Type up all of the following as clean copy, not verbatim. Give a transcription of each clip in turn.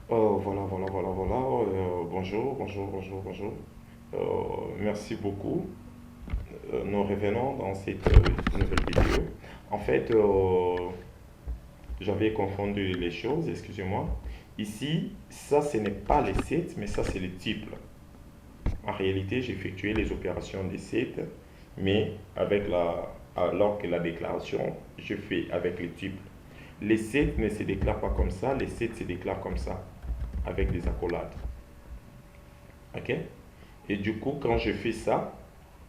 Voilà. Bonjour. Merci beaucoup. Nous revenons dans cette nouvelle vidéo. En fait, j'avais confondu les choses, excusez-moi. Ici, ça, ce n'est pas les sets, mais ça, c'est les types. En réalité, j'ai effectué les opérations des sets, mais alors que la déclaration, je fais avec les types. Les sets ne se déclarent pas comme ça, les sets se déclarent comme ça, avec des accolades. OK? Et du coup, quand je fais ça,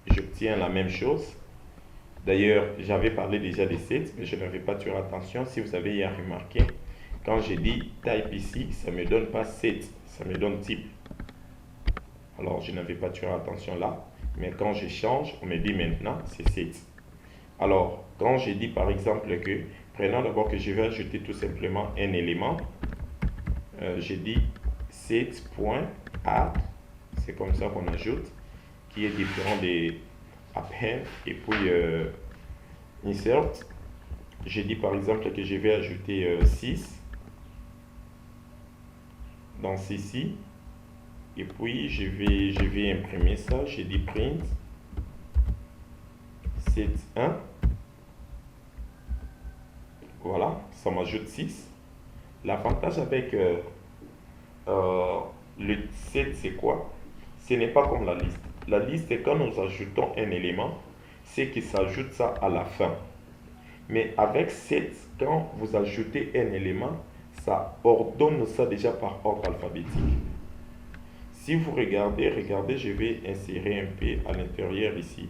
j'obtiens la même chose. D'ailleurs, j'avais parlé déjà des sets, mais je n'avais pas tué attention. Si vous avez hier remarqué, quand j'ai dit type ici, ça ne me donne pas set, ça me donne type. Alors, je n'avais pas tué attention là. Mais quand je change, on me dit maintenant, c'est set. Alors, quand j'ai dit par exemple que, prenons d'abord que je vais ajouter tout simplement un élément, j'ai dit set.add, c'est comme ça qu'on ajoute, qui est différent des append, et puis insert. J'ai dit par exemple que je vais ajouter 6 dans ceci, et puis je vais imprimer ça. J'ai dit print set 1. Voilà, ça m'ajoute 6. L'avantage avec euh, le set, c'est quoi? Ce n'est pas comme la liste. La liste, c'est quand nous ajoutons un élément, c'est qu'il s'ajoute ça à la fin. Mais avec set, quand vous ajoutez un élément, ça ordonne ça déjà par ordre alphabétique. Si vous regardez, je vais insérer un P à l'intérieur ici.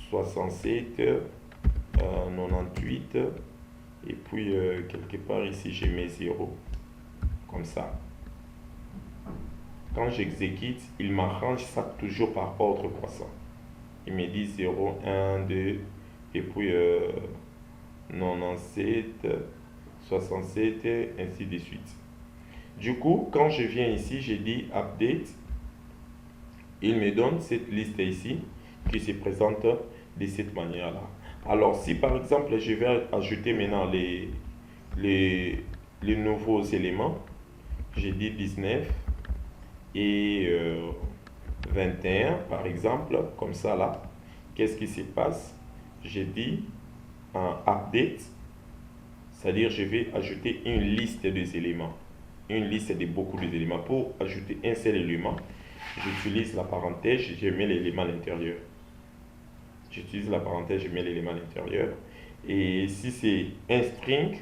67, 98, et puis quelque part ici, je mets 0, comme ça. Quand j'exécute, il m'arrange ça toujours par ordre croissant. Il me dit 0, 1, 2, et puis 97, 67, ainsi de suite. Du coup, quand je viens ici, j'ai dit update, il me donne cette liste ici qui se présente de cette manière-là. Alors, si par exemple, je vais ajouter maintenant les nouveaux éléments, j'ai dit 19 et 21 par exemple, comme ça là, qu'est-ce qui se passe? J'ai dit un update, c'est-à-dire je vais ajouter une liste des éléments, une liste de beaucoup d'éléments. Pour ajouter un seul élément, j'utilise la parenthèse, je mets l'élément à l'intérieur. J'utilise la parenthèse, je mets l'élément à l'intérieur. Et si c'est un string,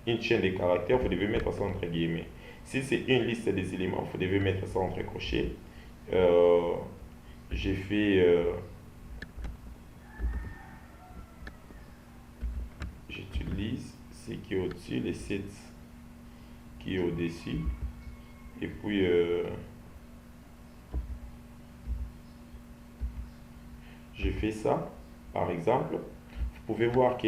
une chaîne de caractères, vous devez mettre ça entre guillemets. Si c'est une liste des éléments, vous devez mettre ça entre crochets. Euh, j'ai fait, j'utilise ce qui est au-dessus, les 7 qui est au-dessus. Et puis, j'ai fait ça, par exemple. Vous pouvez voir que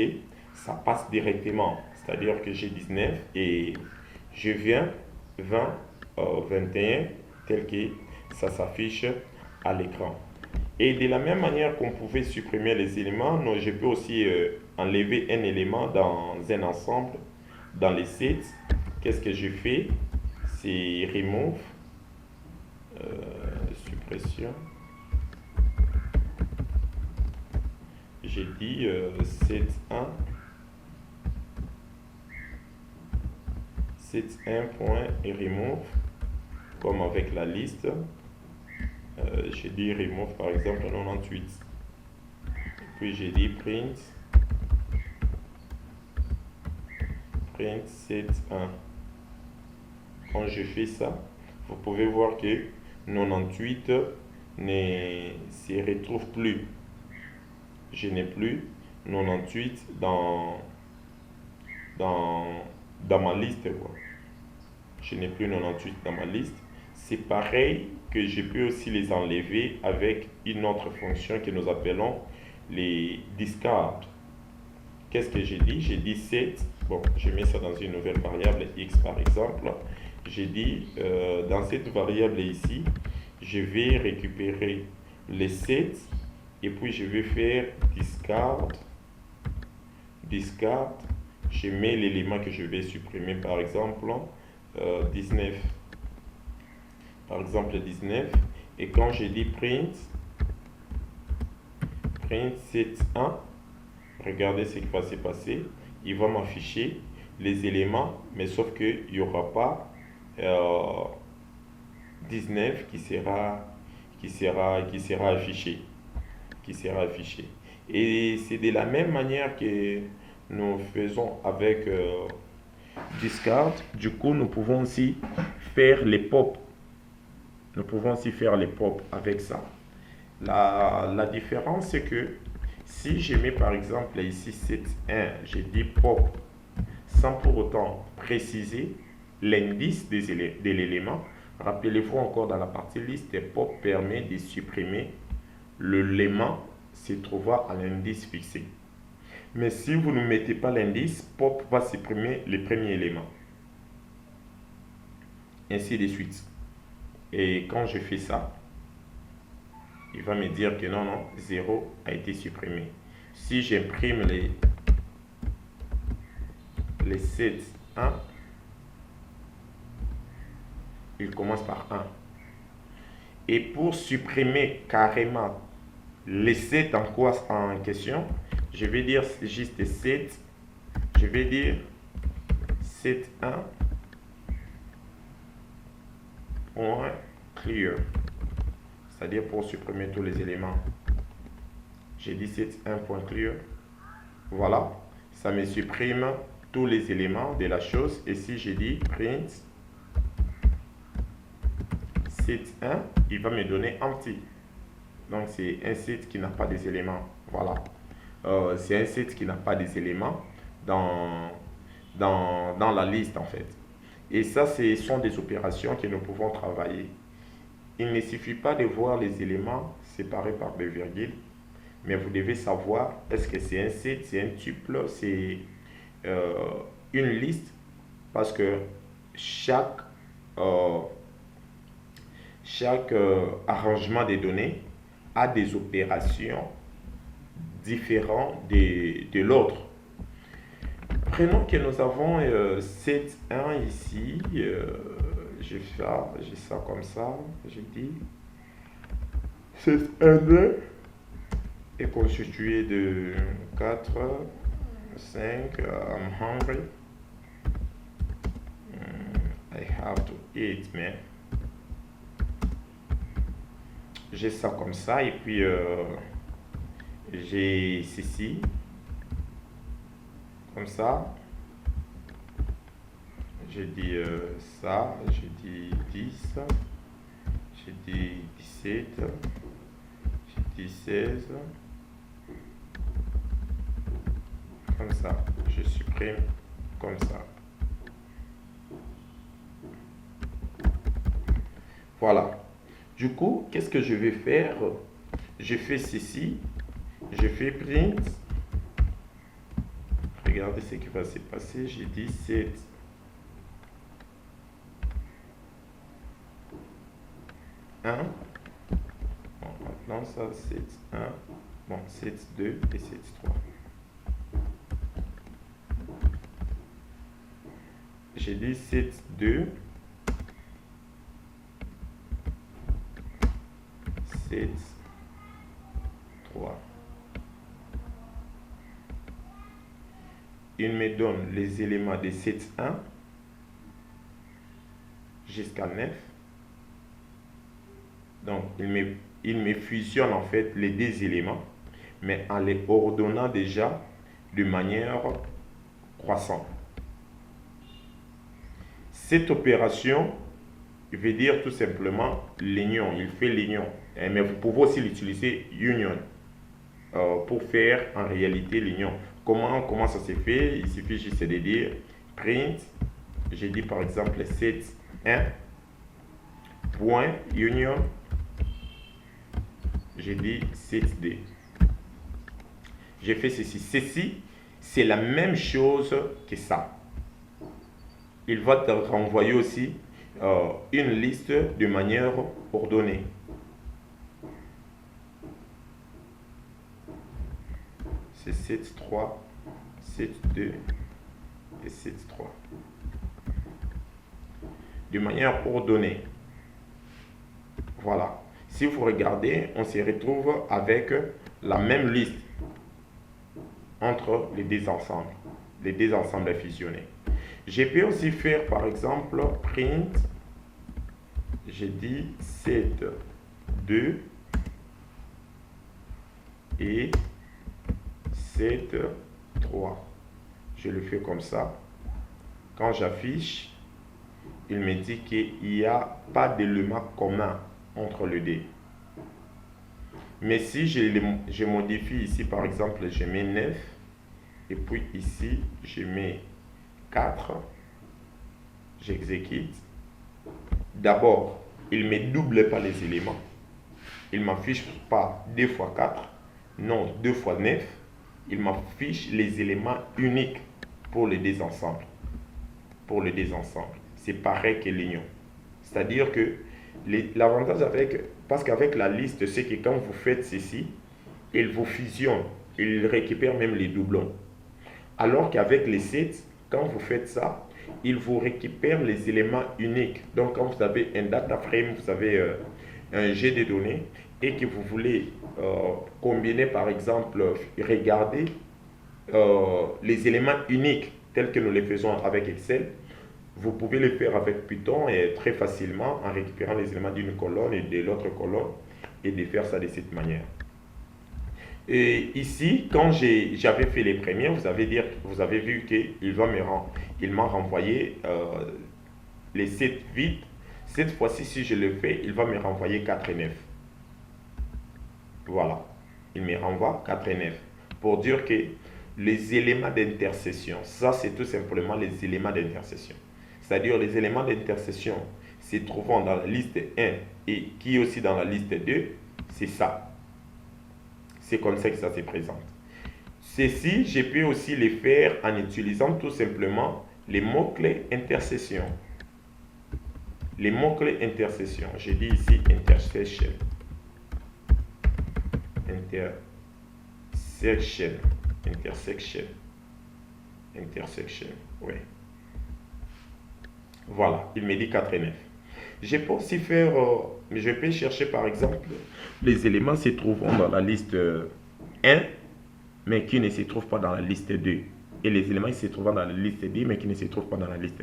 ça passe directement. C'est-à-dire que j'ai 19 et je viens 20, 21, tel que ça s'affiche à l'écran. Et de la même manière qu'on pouvait supprimer les éléments, je peux aussi enlever un élément dans un ensemble, dans les sets. Qu'est-ce que je fais? C'est remove, suppression. J'ai dit set 1, set 1 point et remove, comme avec la liste. J'ai dit remove par exemple 98. Puis j'ai dit print set 1. Quand je fais ça, vous pouvez voir que 98 ne se retrouve plus. Je n'ai plus 98 dans, dans ma liste, quoi. Je n'ai plus 98 dans ma liste. C'est pareil que je peux aussi les enlever avec une autre fonction que nous appelons les discards. Qu'est-ce que j'ai dit? J'ai dit set. Bon, je mets ça dans une nouvelle variable x par exemple. J'ai dit dans cette variable ici, je vais récupérer les sets et puis je vais faire discard. Je mets l'élément que je vais supprimer par exemple 19. Par exemple 19. Et quand je dis print 7.1, regardez ce qui va se passer. Il va m'afficher les éléments, mais sauf qu'il n'y aura pas 19 qui sera affiché. Et c'est de la même manière que nous faisons avec Discard. Du coup, nous pouvons aussi faire les pop. Avec ça. La différence, c'est que si je mets par exemple ici 7.1, je dis pop sans pour autant préciser l'indice de l'élément. Rappelez-vous encore dans la partie liste, pop permet de supprimer l'élément se trouvant à l'indice fixé. Mais si vous ne mettez pas l'indice, pop va supprimer le premier élément. Ainsi de suite. Et quand je fais ça, il va me dire que non, 0 a été supprimé. Si j'imprime les 7.1, il commence par 1. Et pour supprimer carrément les 7 en question, je vais dire juste 7. Je vais dire 7.1 point clear. C'est-à-dire pour supprimer tous les éléments. J'ai dit 7.1 point clear. Voilà. Ça me supprime tous les éléments de la chose. Et si je dis print 7.1, il va me donner empty. Donc c'est un site qui n'a pas des éléments. Voilà. C'est un site qui n'a pas des éléments dans la liste en fait. Et ça, ce sont des opérations que nous pouvons travailler. Il ne suffit pas de voir les éléments séparés par des virgules, mais vous devez savoir est-ce que c'est un site, c'est un tuple, c'est une liste, parce que chaque arrangement des données a des opérations différentes de l'autre. Prenons que nous avons 7.1 ici. J'ai ça comme ça. J'ai dit 7.1 est constitué de 4, 5. I'm hungry. I have to eat, man. J'ai ça comme ça. Et puis, j'ai ceci. Comme ça. J'ai dit ça. J'ai dit 10. J'ai dit 17. J'ai dit 16. Comme ça. Je supprime comme ça. Voilà. Du coup, qu'est-ce que je vais faire? Je fais ceci. Je fais print. Regardez ce qui va se passer. J'ai dit 7. Bon, maintenant ça 7.1. Bon, 7.2 et 7.3. J'ai dit 7.2. 7.3. Il me donne les éléments de 7.1 jusqu'à 9. Donc, il me fusionne en fait les deux éléments, mais en les ordonnant déjà de manière croissante. Cette opération veut dire tout simplement l'union. Il fait l'union. Mais vous pouvez aussi l'utiliser union pour faire en réalité l'union. Comment ça se fait? Il suffit juste de dire print. J'ai dit par exemple 7.1 point union. J'ai dit 7D. J'ai fait ceci. Ceci, c'est la même chose que ça. Il va te renvoyer aussi une liste de manière ordonnée. C'est 7.3, 7.2 et 7.3. de manière ordonnée. Voilà. Si vous regardez, on se retrouve avec la même liste entre les deux ensembles fusionnés. Je peux aussi faire par exemple print, j'ai dit set 2 et set 3. Je le fais comme ça. Quand j'affiche, il me dit qu'il n'y a pas d'élément commun entre les deux. Mais si je modifie ici, par exemple, je mets 9, et puis ici, je mets 4, j'exécute. D'abord, il ne me double pas les éléments. Il ne m'affiche pas 2 fois 4, non, 2 fois 9. Il m'affiche les éléments uniques pour les deux ensembles. Pour les deux ensembles. C'est pareil que l'union. C'est-à-dire que l'avantage parce qu'avec la liste, c'est que quand vous faites ceci, il vous fusionne, il récupère même les doublons. Alors qu'avec les sets, quand vous faites ça, il vous récupère les éléments uniques. Donc quand vous avez un data frame, vous avez un jet de données et que vous voulez combiner par exemple, regarder les éléments uniques tels que nous les faisons avec Excel, vous pouvez le faire avec Python et très facilement en récupérant les éléments d'une colonne et de l'autre colonne et de faire ça de cette manière. Et ici, quand j'avais fait les premiers, vous avez vu qu'il m'a renvoyé les 7 vides. Cette fois-ci, si je le fais, il va me renvoyer 4 et 9. Voilà, il me renvoie 4 et 9. Pour dire que les éléments d'intersection, ça c'est tout simplement les éléments d'intersection. C'est-à-dire les éléments d'intersection se trouvant dans la liste 1 et qui est aussi dans la liste 2, c'est ça. C'est comme ça que ça se présente. Ceci, je peux aussi les faire en utilisant tout simplement les mots-clés intersection. Les mots-clés intersection. Je dis ici intersection. Intersection. Oui. Voilà, il me dit 4 et 9. Je peux aussi faire, je peux chercher par exemple les éléments se trouvant dans la liste 1, mais qui ne se trouvent pas dans la liste 2. Et les éléments qui se trouvent dans la liste 2, mais qui ne se trouvent pas dans la liste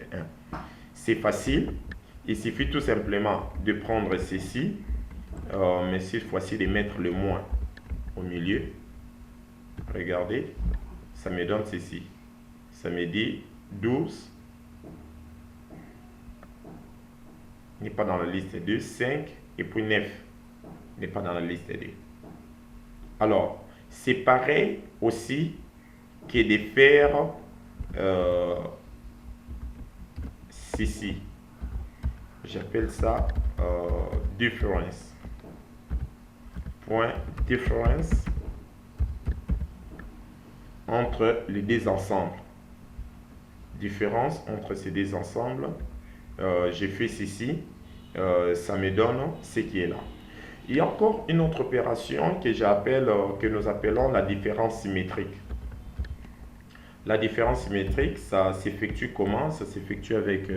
1. C'est facile. Il suffit tout simplement de prendre ceci, mais cette fois-ci de mettre le moins au milieu. Regardez, ça me donne ceci. Ça me dit 12. N'est pas dans la liste 2, 5 et puis 9 n'est pas dans la liste 2. Alors, c'est pareil aussi que de faire ceci. J'appelle ça difference. Point difference entre les deux ensembles. Différence entre ces deux ensembles. J'ai fait ceci, ça me donne ce qui est là. Il y a encore une autre opération que nous appelons la différence symétrique. La différence symétrique, ça s'effectue comment? Ça s'effectue avec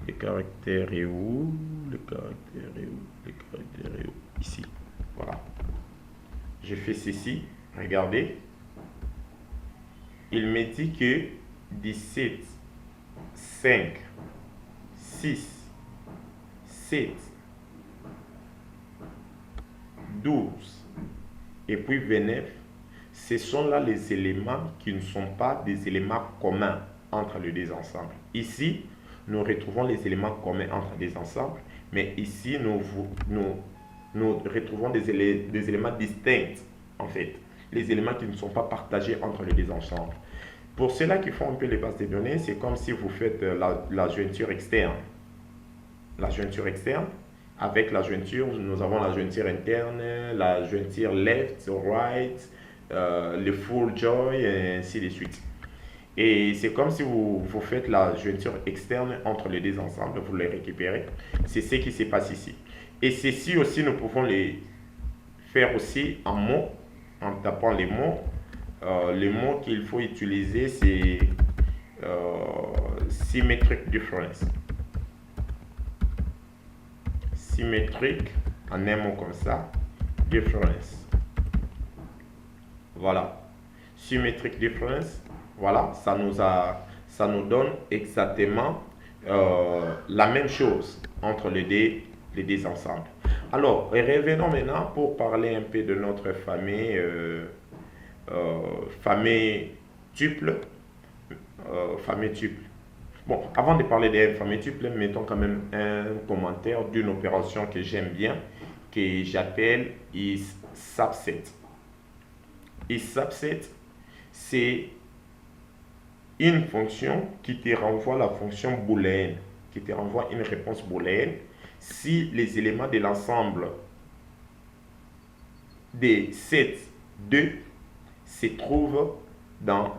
les caractères et où? Les caractères et où? Les caractères et où? Ici. Voilà. Je fais ceci, regardez. Il me dit que 17, 5, 6, 7, 12 et puis 29, ce sont là les éléments qui ne sont pas des éléments communs entre les deux ensembles. Ici, nous retrouvons les éléments communs entre les ensembles, mais ici, nous retrouvons des éléments distincts, en fait, les éléments qui ne sont pas partagés entre les deux ensembles. Pour ceux-là qui font un peu les bases de données, c'est comme si vous faites la jointure externe. La jointure externe, avec la jointure, nous avons la jointure interne, la jointure left, right, le full join, et ainsi de suite. Et c'est comme si vous faites la jointure externe entre les deux ensembles, vous les récupérez. C'est ce qui se passe ici. Et ceci aussi, nous pouvons les faire aussi en mots, en tapant les mots. Les mots qu'il faut utiliser, c'est symmetric difference. symétrique, en un mot comme ça, difference. Voilà. Symmetric difference, voilà, ça nous donne exactement la même chose entre les deux ensembles. Alors, revenons maintenant pour parler un peu de notre famille, famille tuple. Famille tuple. Bon, avant de parler des familles tuples, mettons quand même un commentaire d'une opération que j'aime bien, que j'appelle is subset. Is subset, c'est une fonction qui te renvoie la fonction booléenne, qui te renvoie une réponse booléenne si les éléments de l'ensemble des set 2 se trouvent dans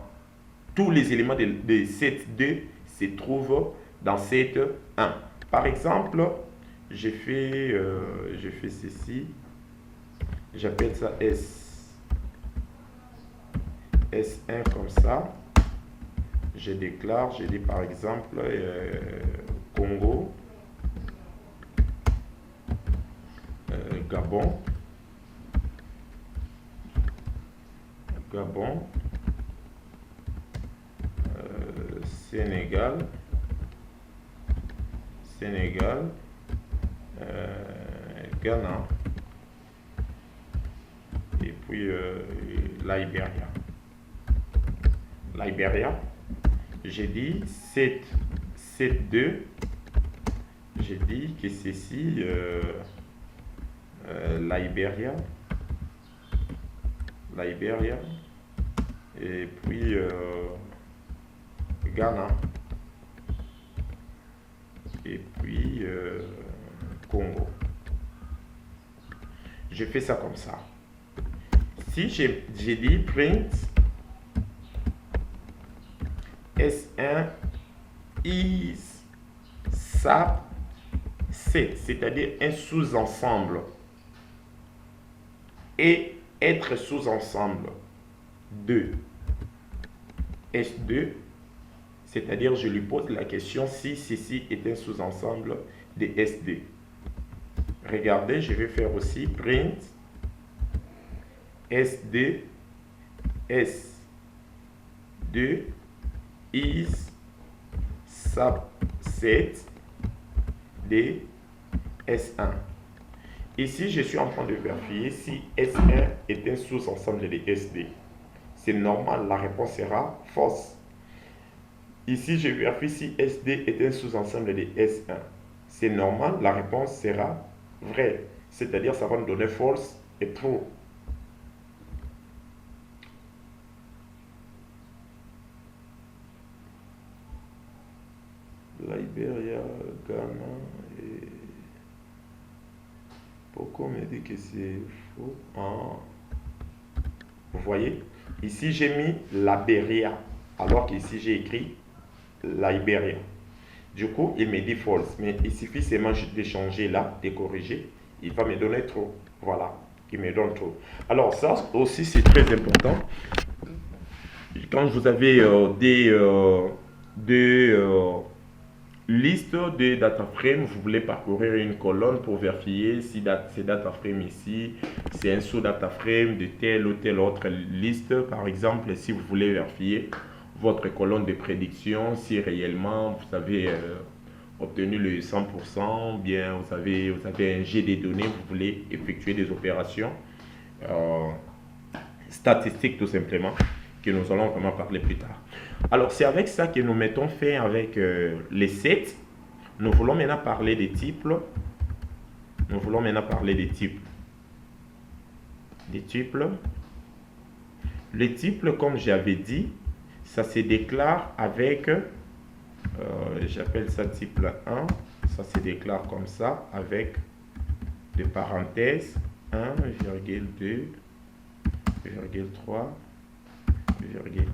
tous les éléments de set 2 se trouvent dans set 1. Par exemple, je fais ceci, j'appelle ça S1 comme ça. Je déclare, je dis par exemple Congo, Gabon, Sénégal, Ghana, et puis Libéria. J'ai dit 7, 2. J'ai dit que ceci, Libéria, et puis Ghana, et puis Congo. Je fais ça comme ça. Si j'ai dit print S1 is subset, c'est-à-dire un sous-ensemble, et être sous-ensemble de S2, c'est-à-dire je lui pose la question si ceci est un sous-ensemble de S2. Regardez, je vais faire aussi print S2 is subset de S1. Ici, je suis en train de vérifier si S1 est un sous-ensemble de S2. C'est normal, la réponse sera fausse. Ici, je vérifie si S2 est un sous-ensemble de S1. C'est normal, la réponse sera vraie. C'est-à-dire, ça va nous donner false et true. Libéria, Ghana et... Pourquoi on me dit que c'est faux? Vous voyez? Ici, j'ai mis Liberia, alors qu'ici, j'ai écrit Liberia. Du coup, il me dit false, mais il suffit seulement de changer là, de corriger. Il va me donner trop. Voilà, il me donne trop. Alors ça aussi, c'est très important. Quand vous avez des liste de data frame, vous voulez parcourir une colonne pour vérifier si ces data frame ici, c'est un sous-data frame de telle ou telle autre liste. Par exemple, si vous voulez vérifier votre colonne de prédiction, si réellement vous avez obtenu le 100%, bien vous avez un jet des données, vous voulez effectuer des opérations statistiques tout simplement, que nous allons vraiment parler plus tard. Alors, c'est avec ça que nous mettons fin avec les sets. Nous voulons maintenant parler des types. Les types, comme j'avais dit, ça se déclare avec, j'appelle ça type 1, ça se déclare comme ça, avec des parenthèses 1,2, 3,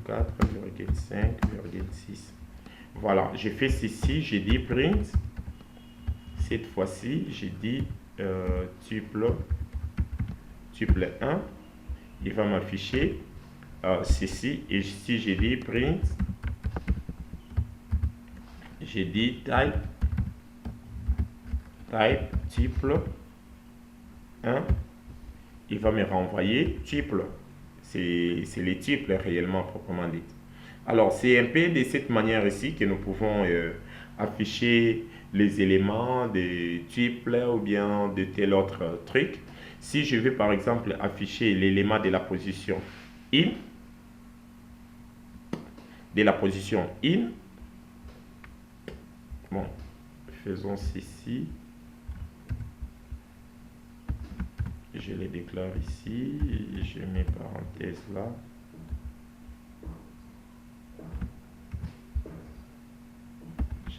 4, 5, 6. Voilà, j'ai fait ceci, j'ai dit print. Cette fois-ci, j'ai dit tuple 1. Il va m'afficher ceci. Et si j'ai dit print, j'ai dit type type tuple 1, il va me renvoyer tuple. C'est les tuples réellement proprement dit. Alors, c'est un peu de cette manière ici que nous pouvons afficher les éléments des tuples ou bien de tel autre truc. Si je veux par exemple afficher l'élément de la position in, bon, faisons ceci. Je les déclare ici, je mets parenthèse là.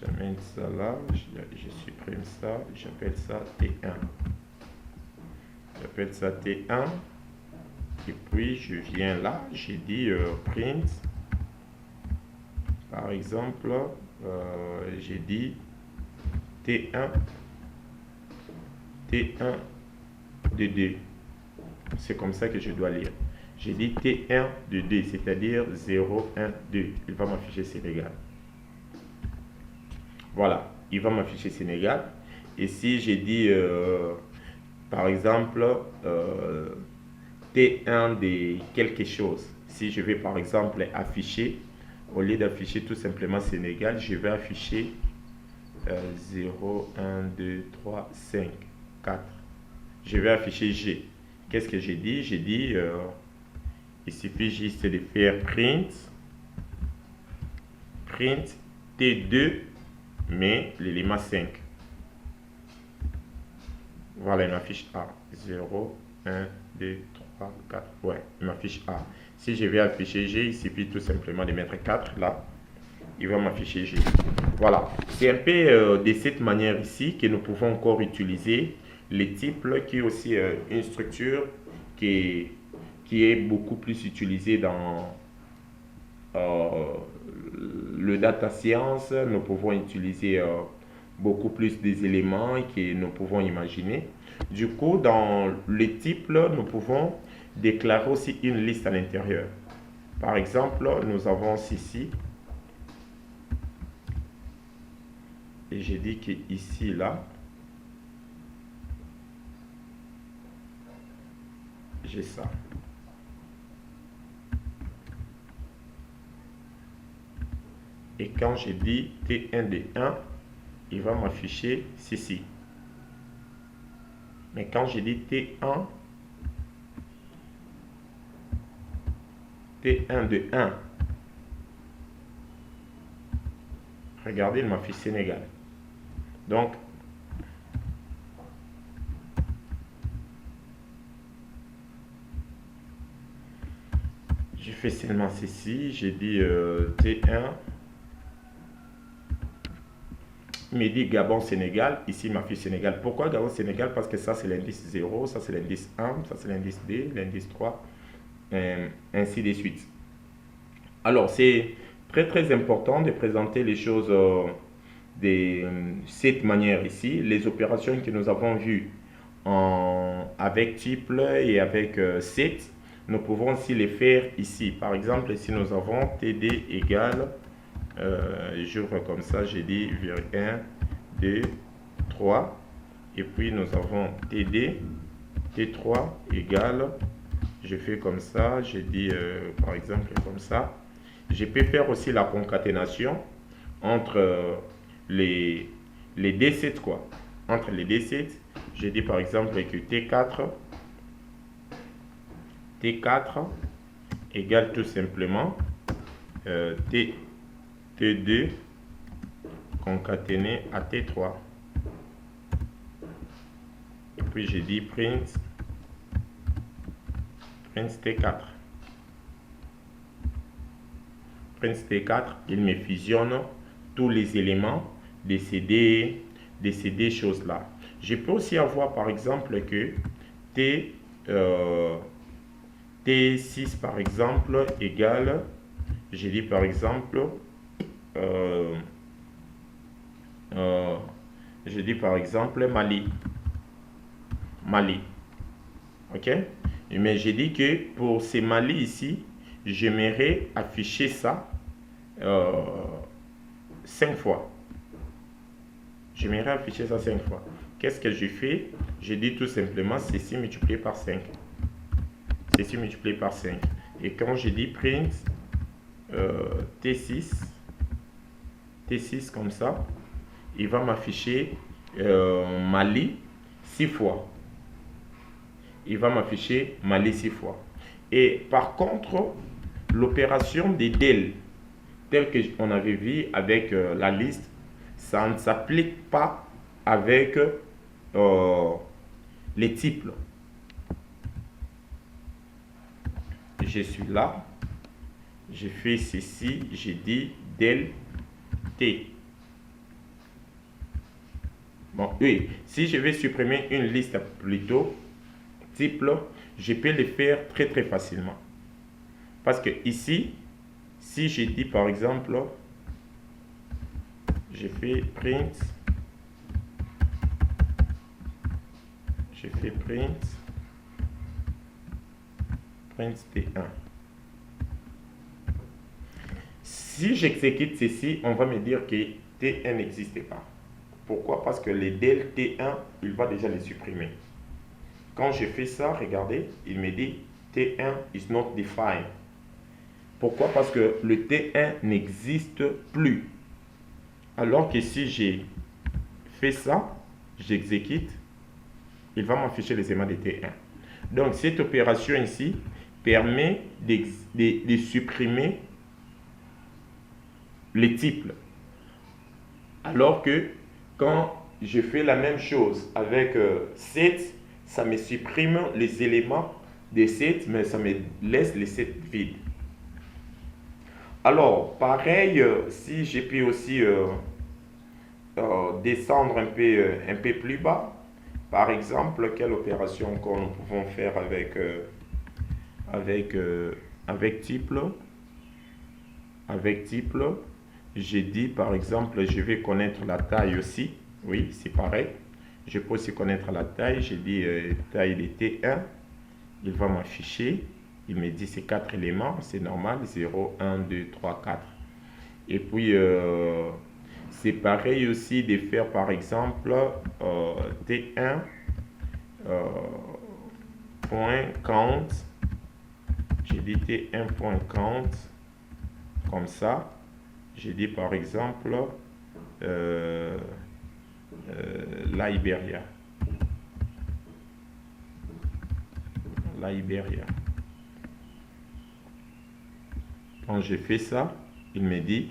J'amène ça là, je supprime ça, j'appelle ça T1. J'appelle ça T1. Et puis je viens là, j'ai dit print. Par exemple, j'ai dit T1 de 2. C'est comme ça que je dois lire. J'ai dit T1 de 2, c'est-à-dire 0, 1, 2. Il va m'afficher Sénégal. Voilà, il va m'afficher Sénégal. Et si j'ai dit, par exemple, T1 de quelque chose, si je vais par exemple afficher, au lieu d'afficher tout simplement Sénégal, je vais afficher 0, 1, 2, 3, 5, 4. Je vais afficher G. Qu'est-ce que j'ai dit? J'ai dit, il suffit juste de faire print T2, mais l'élément 5. Voilà, il m'affiche A. 0, 1, 2, 3, 4. Ouais, il m'affiche A. Si je vais afficher G, il suffit tout simplement de mettre 4 là. Il va m'afficher G. Voilà, c'est un peu de cette manière ici que nous pouvons encore utiliser les types, qui est aussi une structure qui est beaucoup plus utilisée dans le data science. Nous pouvons utiliser beaucoup plus des éléments que nous pouvons imaginer. Du coup, dans les types, nous pouvons déclarer aussi une liste à l'intérieur. Par exemple, nous avons ceci. Et j'ai dit que ici, là, j'ai ça. Et quand j'ai dit T1 de 1, il va m'afficher ceci. Mais quand j'ai dit T1 de 1, regardez, il m'affiche Sénégal. Donc, je fais seulement ceci, j'ai dit T1, il me dit Gabon, Sénégal, ici il m'affiche Sénégal. Pourquoi Gabon, Sénégal? Parce que ça c'est l'indice 0, ça c'est l'indice 1, ça c'est l'indice 2, l'indice 3, ainsi de suite. Alors, c'est très important de présenter les choses de cette manière ici. Les opérations que nous avons vues avec tuple et avec set, nous pouvons aussi les faire ici. Par exemple, si nous avons TD égale, j'ouvre comme ça, j'ai dit 1, 2, 3, et puis nous avons TD, T3 égale, je fais comme ça, j'ai dit par exemple comme ça. Je peux faire aussi la concaténation entre les D7 quoi. Entre les D7, j'ai dit par exemple que T4 égale tout simplement T2 concaténé à T3. Et puis j'ai dit print T4. Print T4, il me fusionne tous les éléments de ces deux choses-là. Je peux aussi avoir par exemple que T6 par exemple égale, j'ai dit par exemple, je dis par exemple Mali. Ok? Mais j'ai dit que pour ces Mali ici, j'aimerais afficher ça 5 fois. J'aimerais afficher ça 5 fois. Qu'est-ce que je fais? Je dis tout simplement ceci multiplié par 5. Ceci multiplié par 5. Et quand je dis print T6 comme ça, il va m'afficher Mali 6 fois. Il va m'afficher Mali 6 fois. Et par contre, l'opération des del, telle qu'on avait vu avec la liste, ça ne s'applique pas avec les types. Je suis là, je fais ceci, je dis del T. Bon, oui, si je vais supprimer une liste plutôt, type, je peux le faire très facilement. Parce que ici, si je dis par exemple, je fais print T1. Si j'exécute ceci, on va me dire que T1 n'existe pas. Pourquoi? Parce que les del T1, il va déjà les supprimer. Quand je fais ça, regardez, il me dit T1 is not defined. Pourquoi? Parce que le T1 n'existe plus. Alors que si j'ai fait ça, j'exécute, il va m'afficher les éléments de T1. Donc cette opération ici permet de supprimer les types. Alors que quand je fais la même chose avec 7, ça me supprime les éléments de 7, mais ça me laisse les 7 vides. Alors, pareil, si je peux aussi descendre un peu plus bas, par exemple, quelle opération que nous pouvons faire avec type, j'ai dit par exemple, je vais connaître la taille aussi. Oui, c'est pareil. Je peux aussi connaître la taille. J'ai dit taille de T1. Il va m'afficher. Il me dit c'est 4 éléments. C'est normal. 0, 1, 2, 3, 4. Et puis, c'est pareil aussi de faire par exemple T1 point count. J'ai dit T1 point count comme ça. J'ai dit par exemple Liberia. Quand je fais ça, il me dit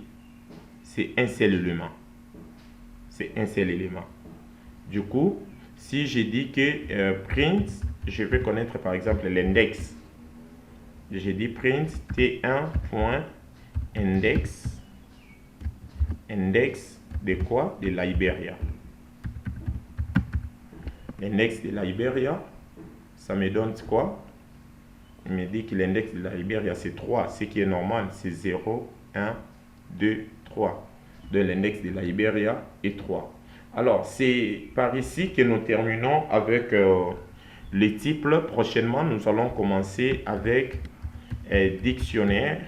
c'est un seul élément. Du coup, si je dis que print, je vais connaître par exemple l'index. J'ai dit print T1.index. Index de quoi? De Liberia. L'index de Liberia, ça me donne quoi? Il me dit que l'index de Liberia c'est 3, ce qui est normal, c'est 0, 1, 2, 3. De l'index de Liberia est 3. Alors, c'est par ici que nous terminons avec les types. Prochainement, nous allons commencer avec dictionnaire.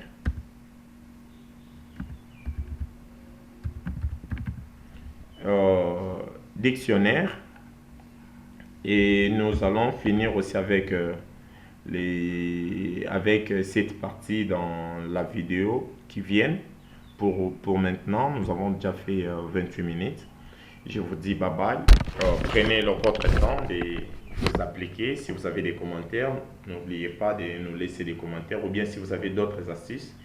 Et nous allons finir aussi avec cette partie dans la vidéo qui vient. Pour maintenant, nous avons déjà fait 28 minutes. Je vous dis bye bye. Prenez votre temps de vous appliquer. Si vous avez des commentaires, n'oubliez pas de nous laisser des commentaires. Ou bien si vous avez d'autres astuces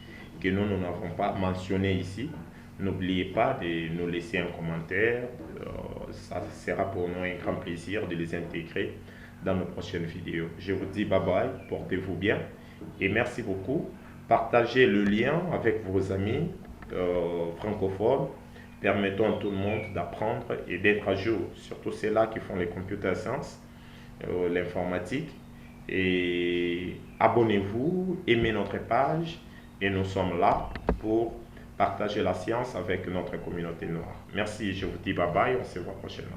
que nous n'avons pas mentionnées ici, n'oubliez pas de nous laisser un commentaire. Ça sera pour nous un grand plaisir de les intégrer dans nos prochaines vidéos. Je vous dis bye bye, portez-vous bien et merci beaucoup. Partagez le lien avec vos amis francophones. Permettons à tout le monde d'apprendre et d'être à jour, surtout ceux-là qui font les computer science, l'informatique. Et abonnez-vous, aimez notre page et nous sommes là pour partager la science avec notre communauté noire. Merci, je vous dis bye bye, on se voit prochainement.